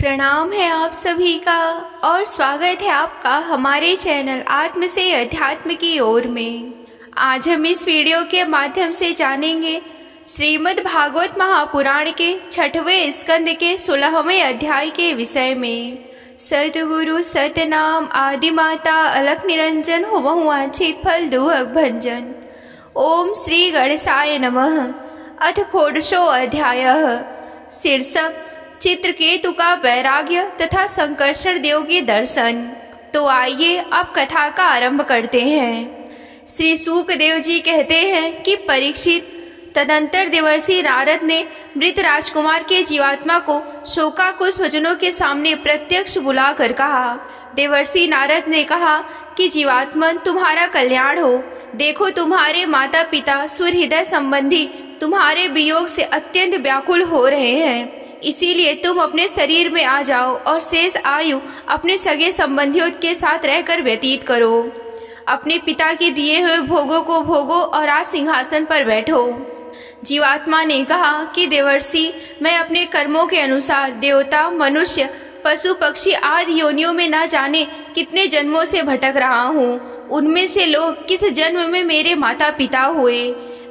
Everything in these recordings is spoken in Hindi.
प्रणाम है आप सभी का और स्वागत है आपका हमारे चैनल आत्म से अध्यात्म की ओर में। आज हम इस वीडियो के माध्यम से जानेंगे श्रीमद् भागवत महापुराण के 6वें स्कंद के 16वें अध्याय के विषय में। सतगुरु सतनाम आदि माता अलख निरंजन हुबहु वांछित फल दुहक भंजन। ओम श्री गणेशाय नमः। अथ षोडशो अध्यायः। शीर्षक चित्रकेतु का वैराग्य तथा संकर्षण देव के दर्शन। तो आइए अब कथा का आरंभ करते हैं। श्री सूकदेव जी कहते हैं कि परीक्षित, तदंतर देवर्षि नारद ने मृत राजकुमार के जीवात्मा को शोकाकुल स्वजनों के सामने प्रत्यक्ष बुलाकर कहा। देवर्षि नारद ने कहा कि जीवात्मन, तुम्हारा कल्याण हो। देखो, तुम्हारे माता पिता सुहृदय संबंधी तुम्हारे वियोग से अत्यंत व्याकुल हो रहे हैं, इसीलिए तुम अपने शरीर में आ जाओ और शेष आयु अपने सगे संबंधियों के साथ रहकर व्यतीत करो। अपने पिता के दिए हुए भोगों को भोगो और आज सिंहासन पर बैठो। जीवात्मा ने कहा कि देवर्षि, मैं अपने कर्मों के अनुसार देवता, मनुष्य, पशु पक्षी आदि योनियों में न जाने कितने जन्मों से भटक रहा हूँ। उनमें से लोग किस जन्म में मेरे माता पिता हुए।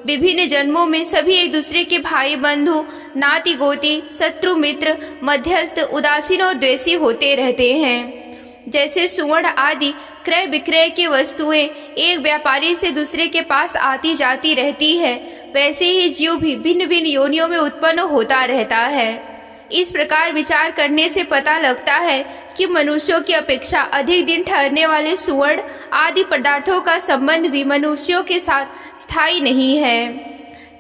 विभिन्न जन्मों में सभी एक दूसरे के भाई बंधु, नाती गोती, शत्रु मित्र, मध्यस्थ, उदासीन और द्वेषी होते रहते हैं। जैसे सुवर्ण आदि क्रय विक्रय की वस्तुएं एक व्यापारी से दूसरे के पास आती जाती रहती है, वैसे ही जीव भी भिन्न भिन्न योनियों में उत्पन्न होता रहता है। इस प्रकार विचार करने से पता लगता है कि मनुष्यों की अपेक्षा अधिक दिन ठहरने वाले सुवर्ण आदि पदार्थों का संबंध भी मनुष्यों के साथ स्थायी नहीं है,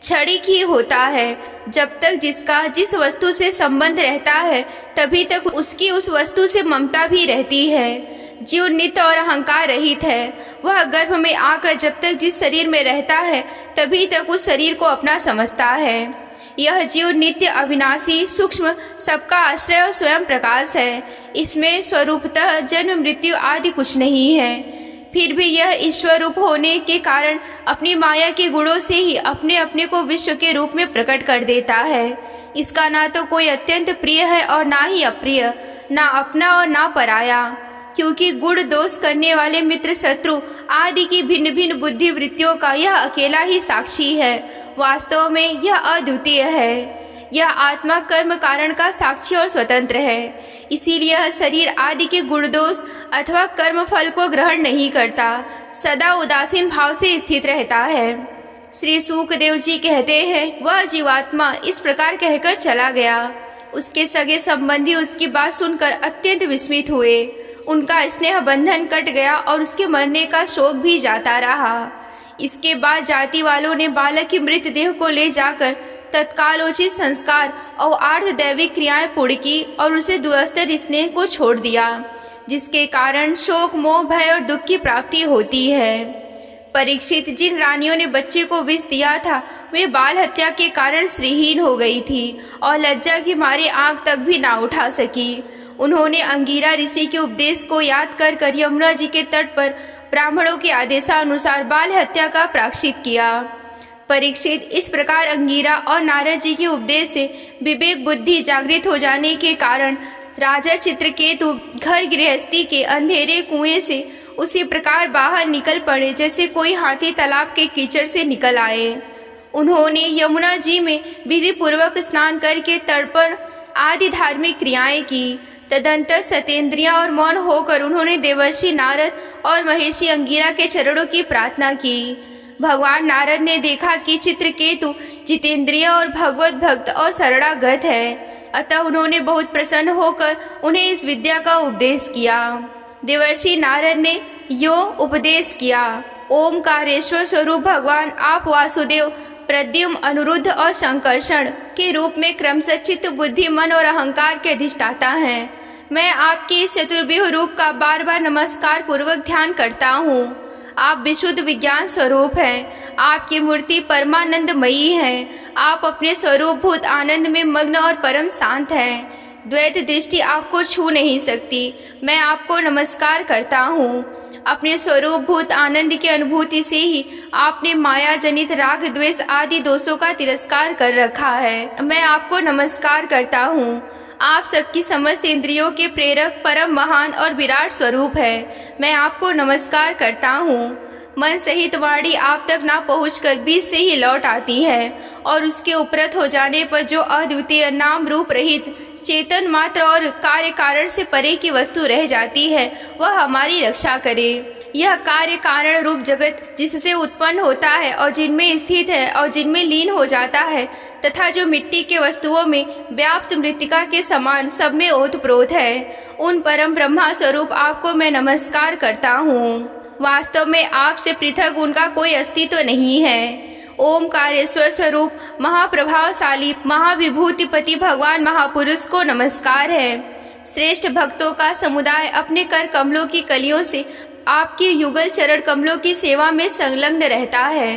क्षणिक ही होता है। जब तक जिसका जिस वस्तु से संबंध रहता है, तभी तक उसकी उस वस्तु से ममता भी रहती है। जीव नित्य और अहंकार रहित है। वह गर्भ में आकर जब तक जिस शरीर में रहता है, तभी तक उस शरीर को अपना समझता है। यह जीव नित्य, अविनाशी, सूक्ष्म, सबका आश्रय और स्वयं प्रकाश है। इसमें स्वरूपतः जन्म मृत्यु आदि कुछ नहीं है। फिर भी यह ईश्वर रूप होने के कारण अपनी माया के गुणों से ही अपने अपने को विश्व के रूप में प्रकट कर देता है। इसका ना तो कोई अत्यंत प्रिय है और ना ही अप्रिय, ना अपना और ना पराया, क्योंकि गुण दोष करने वाले मित्र, शत्रु आदि की भिन्न भिन्न बुद्धि वृत्तियों का यह अकेला ही साक्षी है। वास्तव में यह अद्वितीय है। यह आत्मा कर्म कारण का साक्षी और स्वतंत्र है। इसीलिए यह शरीर आदि के गुण दोष अथवा कर्म फल को ग्रहण नहीं करता, सदा उदासीन भाव से स्थित रहता है। श्री सूकदेव जी कहते हैं, वह जीवात्मा इस प्रकार कहकर चला गया। उसके सगे संबंधी उसकी बात सुनकर अत्यंत विस्मित हुए। उनका स्नेह बंधन कट गया और उसके मरने का शोक भी जाता रहा। इसके बाद जाति वालों ने बालक की मृतदेह को ले जाकर तत्कालोचित संस्कार और आर्ध दैविक क्रियाएं पूर्ण की और उसे दुस्तर स्नेह को छोड़ दिया, जिसके कारण शोक, मोह, भय और दुख की प्राप्ति होती है। परीक्षित, जिन रानियों ने बच्चे को विष दिया था, वे बाल हत्या के कारण श्रीहीन हो गई थी और लज्जा के मारे आंख तक भी ना उठा सकी। उन्होंने अंगीरा ऋषि के उपदेश को याद कर यमुना जी के तट पर ब्राह्मणों के आदेशानुसार बाल हत्या का प्रायश्चित किया। परीक्षित, इस प्रकार अंगीरा और नारद जी के उपदेश से विवेक बुद्धि जागृत हो जाने के कारण राजा चित्रकेतु घर गृहस्थी के अंधेरे कुएं से उसी प्रकार बाहर निकल पड़े जैसे कोई हाथी तालाब के कीचड़ से निकल आए। उन्होंने यमुना जी में विधि पूर्वक स्नान करके तर्पण आदि धार्मिक क्रियाएं की। तदंतर सतेंद्रिया और मौन होकर उन्होंने देवर्षि नारद और महर्षि अंगीरा के चरणों की प्रार्थना की। भगवान नारद ने देखा कि चित्रकेतु जितेंद्रिय और भगवत भक्त और शरणागत है, अतः उन्होंने बहुत प्रसन्न होकर उन्हें इस विद्या का उपदेश किया। देवर्षि नारद ने यो उपदेश किया। ओमकारेश्वर स्वरूप भगवान आप वासुदेव, प्रद्युम्न, अनिरुद्ध और संकर्षण के रूप में क्रमशः चित्त, बुद्धि, मन और अहंकार के अधिष्ठाता हैं। मैं आपके इस चतुर्व्यूह रूप का बार बार नमस्कार पूर्वक ध्यान करता हूँ। आप विशुद्ध विज्ञान स्वरूप हैं। आपकी मूर्ति परमानंदमयी है। आप अपने स्वरूपभूत आनंद में मग्न और परम शांत हैं। द्वैत दृष्टि आपको छू नहीं सकती। मैं आपको नमस्कार करता हूँ। अपने स्वरूपभूत आनंद की अनुभूति से ही आपने माया जनित राग, द्वेष आदि दोषों का तिरस्कार कर रखा है। मैं आपको नमस्कार करता हूँ। आप सबकी समस्त इंद्रियों के प्रेरक, परम महान और विराट स्वरूप है। मैं आपको नमस्कार करता हूँ। मन सहित वाणी आप तक ना पहुँचकर बीच से ही लौट आती है और उसके उपरत हो जाने पर जो अद्वितीय नाम रूप रहित चेतन मात्र और कार्य कारण से परे की वस्तु रह जाती है, वह हमारी रक्षा करे। यह कार्य कारण रूप जगत जिससे उत्पन्न होता है और जिनमें स्थित है और जिनमें लीन हो जाता है, तथा जो मिट्टी के वस्तुओं में व्याप्त मृत्तिका के समान सब में ओतप्रोत है, उन परम ब्रह्मा स्वरूप आपको मैं नमस्कार करता हूँ। वास्तव में आपसे पृथक उनका कोई अस्तित्व नहीं है। ओमकारेश्वर स्वरूप महाप्रभावशाली महाविभूतिपति भगवान महापुरुष को नमस्कार है। श्रेष्ठ भक्तों का समुदाय अपने कर कमलों की कलियों से आपके युगल चरण कमलों की सेवा में संलग्न रहता है।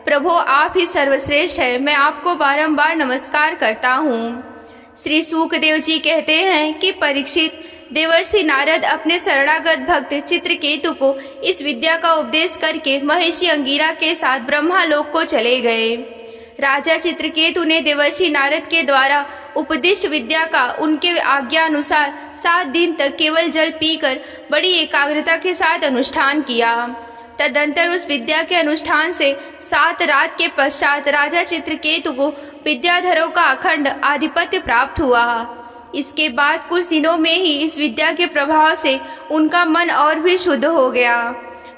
प्रभु आप ही सर्वश्रेष्ठ है, मैं आपको बारंबार नमस्कार करता हूँ। श्री सूकदेव जी कहते हैं कि परीक्षित, देवर्षि नारद अपने शरणागत भक्त चित्रकेतु को इस विद्या का उपदेश करके महर्षि अंगिरा के साथ ब्रह्मालोक को चले गए। राजा चित्रकेतु ने देवर्षि नारद के द्वारा उपदिष्ट विद्या का उनके आज्ञा अनुसार 7 दिन तक केवल जल पीकर बड़ी एकाग्रता के साथ अनुष्ठान किया। तदंतर उस विद्या के अनुष्ठान से 7 रात के पश्चात राजा चित्रकेतु को विद्याधरों का अखंड आधिपत्य प्राप्त हुआ। इसके बाद कुछ दिनों में ही इस विद्या के प्रभाव से उनका मन और भी शुद्ध हो गया।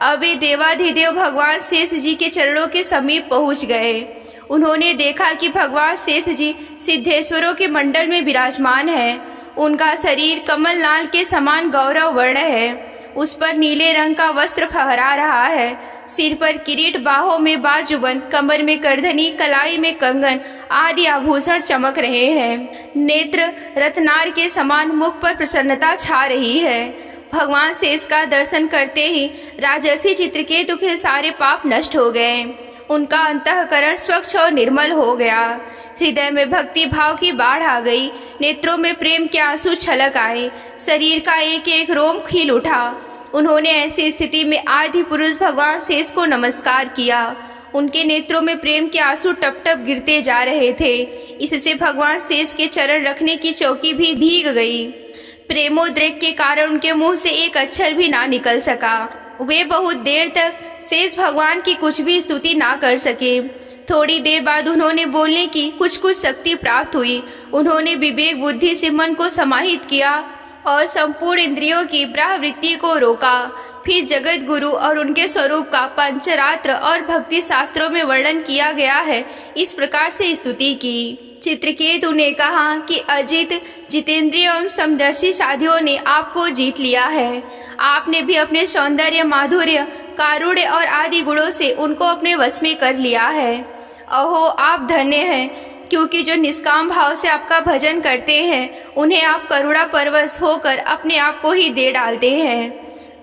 अब वे देवाधिदेव भगवान शेष जी के चरणों के समीप पहुंच गए। उन्होंने देखा कि भगवान शेष जी सिद्धेश्वरों के मंडल में विराजमान है। उनका शरीर कमल लाल के समान गौरव वर्ण है। उस पर नीले रंग का वस्त्र फहरा रहा है। सिर पर किरीट, बाहों में बाजूबंद, कमर में करधनी, कलाई में कंगन आदि आभूषण चमक रहे हैं। नेत्र रत्नार के समान, मुख पर प्रसन्नता छा रही है। भगवान शेष का दर्शन करते ही राजर्षि चित्रकेतु के सारे पाप नष्ट हो गए। उनका अंतःकरण स्वच्छ और निर्मल हो गया। हृदय में भक्ति भाव की बाढ़ आ गई। नेत्रों में प्रेम के आंसू छलक आए। शरीर का एक एक रोम खिल उठा। उन्होंने ऐसी स्थिति में आदि पुरुष भगवान शेष को नमस्कार किया। उनके नेत्रों में प्रेम के आंसू टप टप गिरते जा रहे थे। इससे भगवान शेष के चरण रखने की चौकी भी भीग गई। प्रेमोद्रेक के कारण उनके मुंह से एक अक्षर भी ना निकल सका। वे बहुत देर तक शेष भगवान की कुछ भी स्तुति ना कर सके। थोड़ी देर बाद उन्होंने बोलने की कुछ शक्ति प्राप्त हुई। उन्होंने विवेक बुद्धि से मन को समाहित किया और संपूर्ण इंद्रियों की ब्राह्वृत्ति को रोका। फिर जगत गुरु और उनके स्वरूप का पंचरात्र और भक्ति शास्त्रों में वर्णन किया गया है, इस प्रकार से स्तुति की। चित्रकेतु ने कहा कि अजित, जितेंद्रिय एवं समदर्शी साधियों ने आपको जीत लिया है। आपने भी अपने सौंदर्य, माधुर्य, कारुण्य और आदि गुणों से उनको अपने वश में कर लिया है। अहो, आप धन्य हैं, क्योंकि जो निष्काम भाव से आपका भजन करते हैं उन्हें आप करुणा परवश होकर अपने आप को ही दे डालते हैं।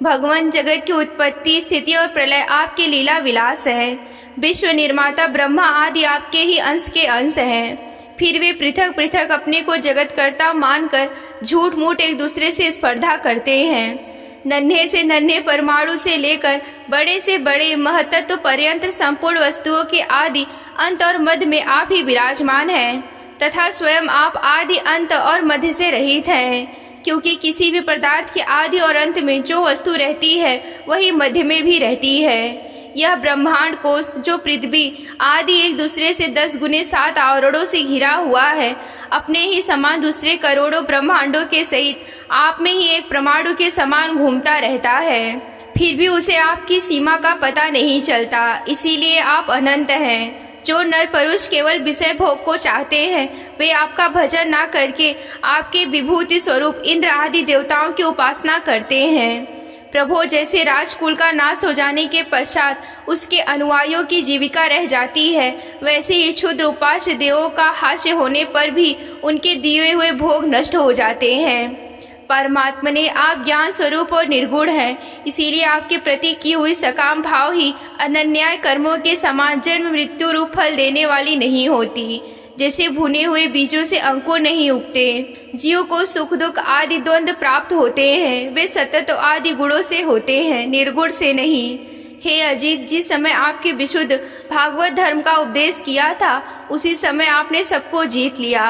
भगवान, जगत की उत्पत्ति, स्थिति और प्रलय आपके लीला विलास है। विश्व निर्माता ब्रह्मा आदि आपके ही अंश के अंश हैं। फिर वे पृथक पृथक अपने को जगतकर्ता मानकर झूठ मूठ एक दूसरे से स्पर्धा करते हैं। नन्हे से नन्हे परमाणु से लेकर बड़े से बड़े महतत्व पर्यंत संपूर्ण वस्तुओं के आदि अंत और मध्य में आप ही विराजमान हैं, तथा स्वयं आप आदि अंत और मध्य से रहित हैं, क्योंकि किसी भी पदार्थ के आदि और अंत में जो वस्तु रहती है वही मध्य में भी रहती है। यह ब्रह्मांड कोश जो पृथ्वी आदि एक दूसरे से 10 गुने 7 आवरणों से घिरा हुआ है, अपने ही समान दूसरे करोड़ों ब्रह्मांडों के सहित आप में ही एक परमाणु के समान घूमता रहता है। फिर भी उसे आपकी सीमा का पता नहीं चलता, इसीलिए आप अनंत हैं। जो नर पुरुष केवल विषय भोग को चाहते हैं वे आपका भजन ना करके आपके विभूति स्वरूप इंद्र आदि देवताओं की उपासना करते हैं। प्रभु, जैसे राजकुल का नाश हो जाने के पश्चात उसके अनुयायियों की जीविका रह जाती है, वैसे ही क्षुद्र उपास्य देवों का हास्य होने पर भी उनके दिए हुए भोग नष्ट हो जाते हैं। परमात्मा ने आप ज्ञान स्वरूप और निर्गुण हैं, इसीलिए आपके प्रति की हुई सकाम भाव ही अनन्याय कर्मों के समान जन्म मृत्यु रूप फल देने वाली नहीं होती। जैसे भुने हुए बीजों से अंकुर नहीं उगते, जीव को सुख दुख आदि द्वंद्व प्राप्त होते हैं, वे सतत आदि गुणों से होते हैं, निर्गुण से नहीं। हे अजीत, जिस समय आपके विशुद्ध भागवत धर्म का उपदेश किया था उसी समय आपने सबको जीत लिया।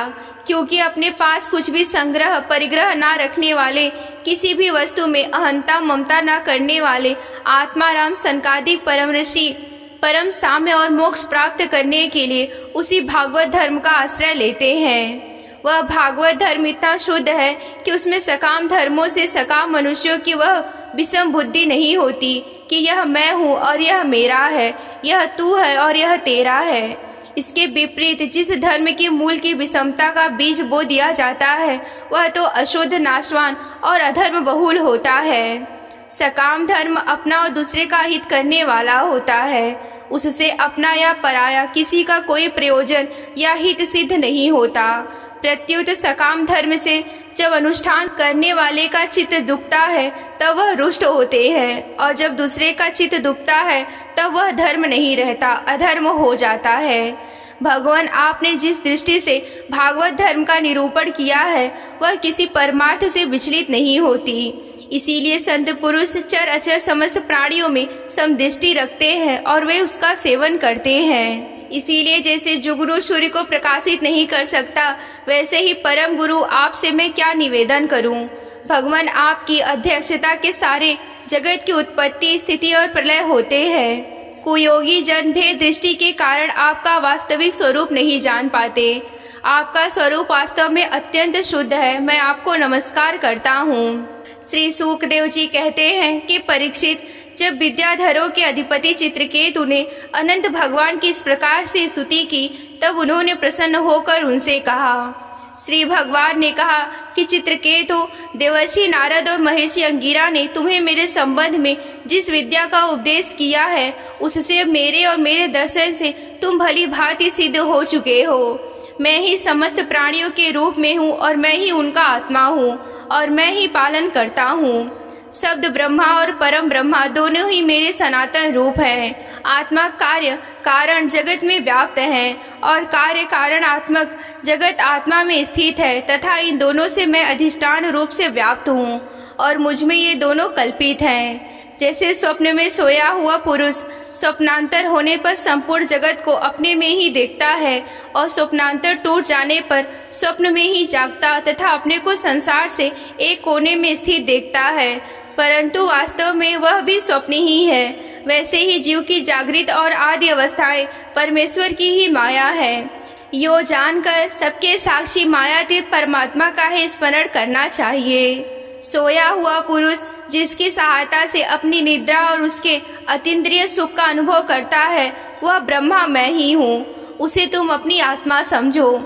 क्योंकि अपने पास कुछ भी संग्रह परिग्रह ना रखने वाले, किसी भी वस्तु में अहंता ममता ना करने वाले आत्माराम सनकादिक परम ऋषि परम साम्य और मोक्ष प्राप्त करने के लिए उसी भागवत धर्म का आश्रय लेते हैं। वह भागवत धर्म इतना शुद्ध है कि उसमें सकाम धर्मों से सकाम मनुष्यों की वह विषम बुद्धि नहीं होती कि यह मैं हूँ और यह मेरा है, यह तू है और यह तेरा है। इसके विपरीत जिस धर्म के मूल की विषमता का बीज बो दिया जाता है वह तो अशुद्ध, नाशवान और अधर्म बहुल होता है। सकाम धर्म अपना और दूसरे का हित करने वाला होता है। उससे अपना या पराया किसी का कोई प्रयोजन या हित सिद्ध नहीं होता। प्रत्युत सकाम धर्म से जब अनुष्ठान करने वाले का चित्त दुखता है तब वह रुष्ट होते हैं, और जब दूसरे का चित्त दुखता है तब वह धर्म नहीं रहता, अधर्म हो जाता है। भगवान आपने जिस दृष्टि से भागवत धर्म का निरूपण किया है वह किसी परमार्थ से विचलित नहीं होती। इसीलिए संत पुरुष चर अचर समस्त प्राणियों में समदृष्टि रखते हैं और वे उसका सेवन करते हैं। इसीलिए जैसे जुगनू सूर्य को प्रकाशित नहीं कर सकता, वैसे ही परम गुरु आपसे मैं क्या निवेदन करूं। भगवान आपकी अध्यक्षता के सारे जगत की उत्पत्ति, स्थिति और प्रलय होते हैं। कुयोगी जन भेद दृष्टि के कारण आपका वास्तविक स्वरूप नहीं जान पाते। आपका स्वरूप वास्तव में अत्यंत शुद्ध है। मैं आपको नमस्कार करता हूँ। श्री सुखदेव जी कहते हैं कि परीक्षित, जब विद्याधरों के अधिपति चित्रकेतु ने अनंत भगवान की इस प्रकार से स्तुति की तब उन्होंने प्रसन्न होकर उनसे कहा। श्री भगवान ने कहा कि चित्रकेतु, देवर्षि नारद और महर्षि अंगिरा ने तुम्हें मेरे संबंध में जिस विद्या का उपदेश किया है उससे मेरे और मेरे दर्शन से तुम भली भांति सिद्ध हो चुके हो। मैं ही समस्त प्राणियों के रूप में हूँ और मैं ही उनका आत्मा हूँ और मैं ही पालन करता हूँ। शब्द ब्रह्मा और परम ब्रह्मा दोनों ही मेरे सनातन रूप हैं। आत्मा कार्य कारण जगत में व्याप्त है और कार्य कारणात्मक जगत आत्मा में स्थित है, तथा इन दोनों से मैं अधिष्ठान रूप से व्याप्त हूँ और मुझ में ये दोनों कल्पित हैं। जैसे स्वप्न में सोया हुआ पुरुष स्वप्नांतर होने पर संपूर्ण जगत को अपने में ही देखता है और स्वप्नांतर टूट जाने पर स्वप्न में ही जागता तथा अपने को संसार से एक कोने में स्थित देखता है, परंतु वास्तव में वह भी स्वप्न ही है। वैसे ही जीव की जागृत और आदि अवस्थाएं परमेश्वर की ही माया है। यो जानकर सबके साक्षी मायातीत परमात्मा का ही स्मरण करना चाहिए। सोया हुआ पुरुष जिसकी सहायता से अपनी निद्रा और उसके अतीन्द्रिय सुख का अनुभव करता है वह ब्रह्मा मैं ही हूँ, उसे तुम अपनी आत्मा समझो।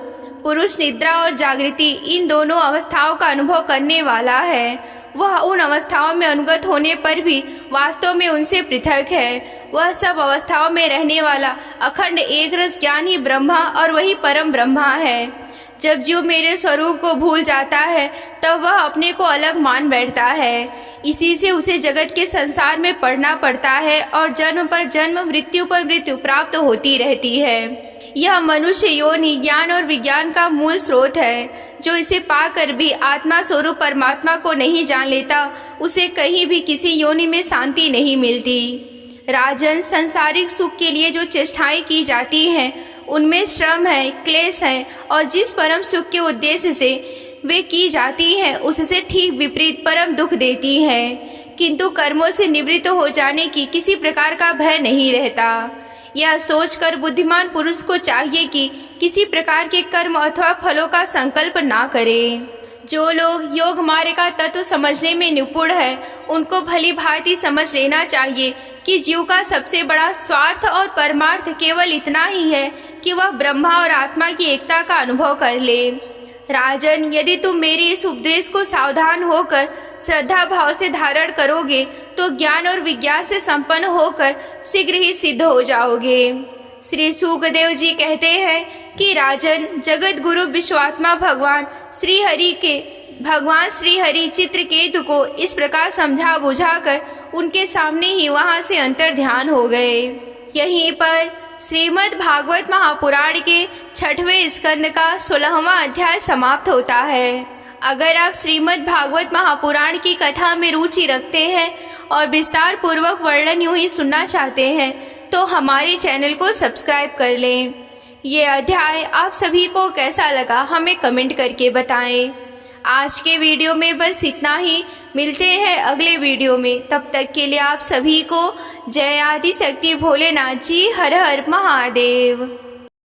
पुरुष निद्रा और जागृति इन दोनों अवस्थाओं का अनुभव करने वाला है। वह उन अवस्थाओं में अनुगत होने पर भी वास्तव में उनसे पृथक है। वह सब अवस्थाओं में रहने वाला अखंड एक रस ज्ञान ही ब्रह्मा और वही परम ब्रह्मा है। जब जीव मेरे स्वरूप को भूल जाता है तब वह अपने को अलग मान बैठता है। इसी से उसे जगत के संसार में पड़ना पड़ता है और जन्म पर जन्म, मृत्यु पर मृत्यु प्राप्त होती रहती है। यह मनुष्य योनि ज्ञान और विज्ञान का मूल स्रोत है। जो इसे पाकर भी आत्मा स्वरूप परमात्मा को नहीं जान लेता उसे कहीं भी किसी योनि में शांति नहीं मिलती। राजन, संसारिक सुख के लिए जो चेष्टाएं की जाती हैं उनमें श्रम है, क्लेश है, और जिस परम सुख के उद्देश्य से वे की जाती हैं उससे ठीक विपरीत परम दुख देती हैं। किंतु कर्मों से निवृत्त हो जाने की किसी प्रकार का भय नहीं रहता। यह सोचकर बुद्धिमान पुरुष को चाहिए कि किसी प्रकार के कर्म अथवा फलों का संकल्प ना करे। जो लोग योग मार्ग का तत्व समझने में निपुण है उनको भली भांति समझ लेना चाहिए कि जीव का सबसे बड़ा स्वार्थ और परमार्थ केवल इतना ही है कि वह ब्रह्मा और आत्मा की एकता का अनुभव कर ले। राजन, यदि तुम मेरे इस उपदेश को सावधान होकर श्रद्धा भाव से धारण करोगे तो ज्ञान और विज्ञान से संपन्न होकर शीघ्र ही सिद्ध हो जाओगे। श्री सुखदेव जी कहते हैं कि राजन, जगत गुरु विश्वात्मा भगवान श्री हरि चित्रकेतु को इस प्रकार समझा बुझाकर उनके सामने ही वहां से अंतर ध्यान हो गए। यहीं पर श्रीमद् भागवत महापुराण के 6वें स्कंद का 16वां अध्याय समाप्त होता है। अगर आप श्रीमद् भागवत महापुराण की कथा में रुचि रखते हैं और विस्तार पूर्वक वर्णन यूं ही सुनना चाहते हैं तो हमारे चैनल को सब्सक्राइब कर लें। ये अध्याय आप सभी को कैसा लगा हमें कमेंट करके बताएं। आज के वीडियो में बस इतना ही। मिलते हैं अगले वीडियो में। तब तक के लिए आप सभी को जय आदि शक्ति भोलेनाथ जी। हर हर महादेव।